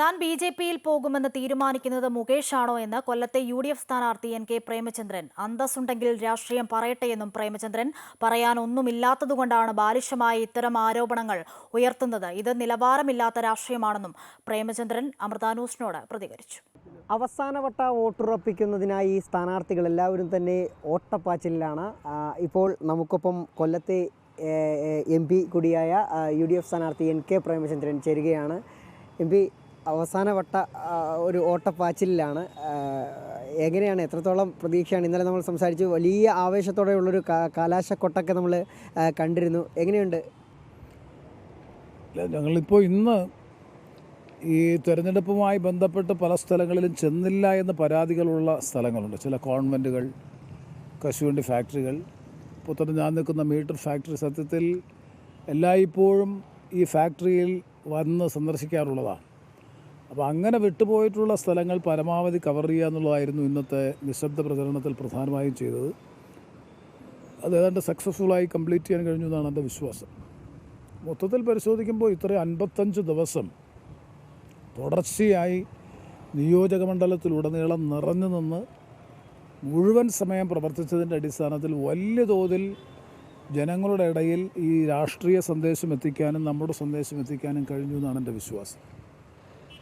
താൻ ബി.ജെ.പിയിൽ പോകുമെന്ന് തീരുമാനിക്കുന്നത് മുകേഷാണോ എന്ന് കൊല്ലത്തെ യു.ഡി.എഫ് സ്ഥാനാർത്ഥി എൻ.കെ. പ്രേമചന്ദ്രൻ. അന്തസ്സുണ്ടെങ്കിൽ രാഷ്ട്രീയം പറയട്ടെയെന്നും പ്രേമചന്ദ്രൻ. പറയാനൊന്നുമില്ലാത്തതുകൊണ്ടാണ് ബാലിശമായി ഇത്തരം ആരോപണങ്ങൾ ഉയർത്തുന്നത്. ഇത് നിലവാരമില്ലാത്ത രാഷ്ട്രീയമാണെന്നും പ്രേമചന്ദ്രൻ അമൃത ന്യൂസിനോട് പ്രതികരിച്ചു. അവസാനവട്ട വോട്ടുറപ്പിക്കുന്നതിനായി സ്ഥാനാർത്ഥികൾ എല്ലാവരും തന്നെ ഓട്ടപ്പാച്ചിലാണ്. ഇപ്പോൾ നമുക്കൊപ്പം കൊല്ലത്തെ MP കൂടിയായ യു.ഡി.എഫ് സ്ഥാനാർത്ഥി എൻ.കെ. പ്രേമചന്ദ്രൻ ചേരുകയാണ്. MP അവസാനവട്ട ഒരു ഓട്ടപ്പാച്ചിലാണ്. എങ്ങനെയാണ്, എത്രത്തോളം പ്രതീക്ഷയാണ്? ഇന്നലെ നമ്മൾ സംസാരിച്ചു, വലിയ ആവേശത്തോടെയുള്ളൊരു കലാശക്കൊട്ടൊക്കെ നമ്മൾ കണ്ടിരുന്നു. എങ്ങനെയുണ്ട്? ഞങ്ങളിപ്പോൾ ഇന്ന് ഈ തെരഞ്ഞെടുപ്പുമായി ബന്ധപ്പെട്ട് പല സ്ഥലങ്ങളിലും ചെന്നില്ല എന്ന് പരാതികളുള്ള സ്ഥലങ്ങളുണ്ട്. ചില കോൺവെൻറ്റുകൾ, കശുവണ്ടി ഫാക്ടറികൾ, ഇപ്പോൾ തന്നെ ഞാൻ നിൽക്കുന്ന മീറ്റർ ഫാക്ടറി സത്യത്തിൽ എല്ലായ്പ്പോഴും ഈ ഫാക്ടറിയിൽ വന്ന് സന്ദർശിക്കാറുള്ളതാണ്. അപ്പോൾ അങ്ങനെ വിട്ടുപോയിട്ടുള്ള സ്ഥലങ്ങൾ പരമാവധി കവർ ചെയ്യുക എന്നുള്ളതായിരുന്നു ഇന്നത്തെ നിശബ്ദ പ്രചരണത്തിൽ പ്രധാനമായും ചെയ്തത്. അത് ഏതാണ്ട് സക്സസ്ഫുള്ളായി കംപ്ലീറ്റ് ചെയ്യാൻ കഴിഞ്ഞു എന്നാണ് എൻ്റെ വിശ്വാസം. മൊത്തത്തിൽ പരിശോധിക്കുമ്പോൾ ഇത്രയും 55 ദിവസം തുടർച്ചയായി നിയോജകമണ്ഡലത്തിലുടനീളം നിറഞ്ഞു നിന്ന് മുഴുവൻ സമയം പ്രവർത്തിച്ചതിൻ്റെ അടിസ്ഥാനത്തിൽ വലിയ തോതിൽ ജനങ്ങളുടെ ഇടയിൽ ഈ രാഷ്ട്രീയ സന്ദേശം എത്തിക്കാനും നമ്മുടെ സന്ദേശം എത്തിക്കാനും കഴിഞ്ഞു എന്നാണ് എൻ്റെ വിശ്വാസം.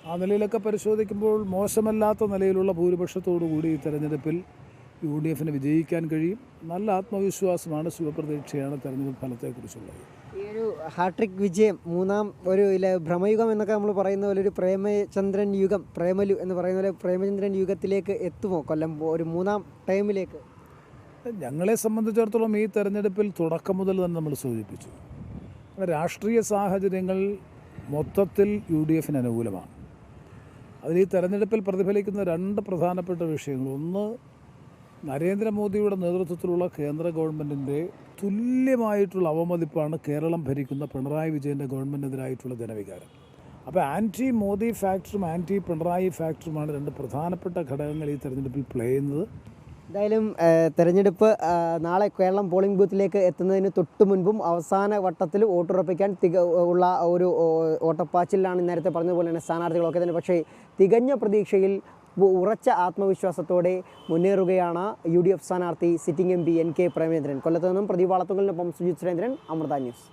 ആ നിലയിലൊക്കെ പരിശോധിക്കുമ്പോൾ മോശമല്ലാത്ത നിലയിലുള്ള ഭൂരിപക്ഷത്തോടു കൂടി ഈ തെരഞ്ഞെടുപ്പിൽ യു.ഡി.എഫിന് വിജയിക്കാൻ കഴിയും. നല്ല ആത്മവിശ്വാസമാണ്, ശുഭപ്രതീക്ഷയാണ് തെരഞ്ഞെടുപ്പ് ഫലത്തെക്കുറിച്ചുള്ളത്. ഈ ഒരു ഹാട്രിക് വിജയം, മൂന്നാം ഒരു ഭ്രമയുഗം എന്നൊക്കെ നമ്മൾ പറയുന്ന പോലെ ഒരു പ്രേമചന്ദ്രൻ യുഗം, പ്രേമലു എന്ന് പറയുന്ന പോലെ പ്രേമചന്ദ്രൻ യുഗത്തിലേക്ക് എത്തുമോ കൊല്ലം ഒരു മൂന്നാം ടൈമിലേക്ക്? ഞങ്ങളെ സംബന്ധിച്ചിടത്തോളം ഈ തെരഞ്ഞെടുപ്പിൽ തുടക്കം മുതൽ തന്നെ നമ്മൾ സൂചിപ്പിച്ചു, രാഷ്ട്രീയ സാഹചര്യങ്ങൾ മൊത്തത്തിൽ യു.ഡി.എഫിന് അനുകൂലമാണ്. അതിൽ ഈ തെരഞ്ഞെടുപ്പിൽ പ്രതിഫലിക്കുന്ന 2 പ്രധാനപ്പെട്ട വിഷയങ്ങൾ. ഒന്ന്, നരേന്ദ്രമോദിയുടെ നേതൃത്വത്തിലുള്ള കേന്ദ്ര ഗവൺമെൻറ്റിൻ്റെ തുല്യമായിട്ടുള്ള അവമതിപ്പാണ് കേരളം ഭരിക്കുന്ന പിണറായി വിജയൻ്റെ ഗവൺമെൻറ്റിനെതിരായിട്ടുള്ള ജനവികാരം. അപ്പോൾ ആൻറ്റി മോദി ഫാക്ടറും ആൻറ്റി പിണറായി ഫാക്ടറുമാണ് 2 പ്രധാനപ്പെട്ട ഘടകങ്ങൾ ഈ തെരഞ്ഞെടുപ്പിൽ പ്ലേ ചെയ്യുന്നത്. എന്തായാലും തെരഞ്ഞെടുപ്പ് നാളെ കേരളം പോളിംഗ് ബൂത്തിലേക്ക് എത്തുന്നതിന് തൊട്ട് മുൻപും അവസാന വട്ടത്തിൽ വോട്ടുറപ്പിക്കാൻ ഉള്ള ഒരു ഓട്ടപ്പാച്ചിലാണ് നേരത്തെ പറഞ്ഞതുപോലെ തന്നെ സ്ഥാനാർത്ഥികളൊക്കെ തന്നെ. പക്ഷേ തികഞ്ഞ പ്രതീക്ഷയിൽ ഉറച്ച ആത്മവിശ്വാസത്തോടെ മുന്നേറുകയാണ് യു.ഡി.എഫ് സ്ഥാനാർത്ഥി സിറ്റിംഗ് MP എൻ.കെ. പ്രേമചന്ദ്രൻ. കൊല്ലത്ത് നിന്നും പ്രദീപ് വളത്തുങ്കലിനൊപ്പം സുജിത് സുരേന്ദ്രൻ, അമൃത ന്യൂസ്.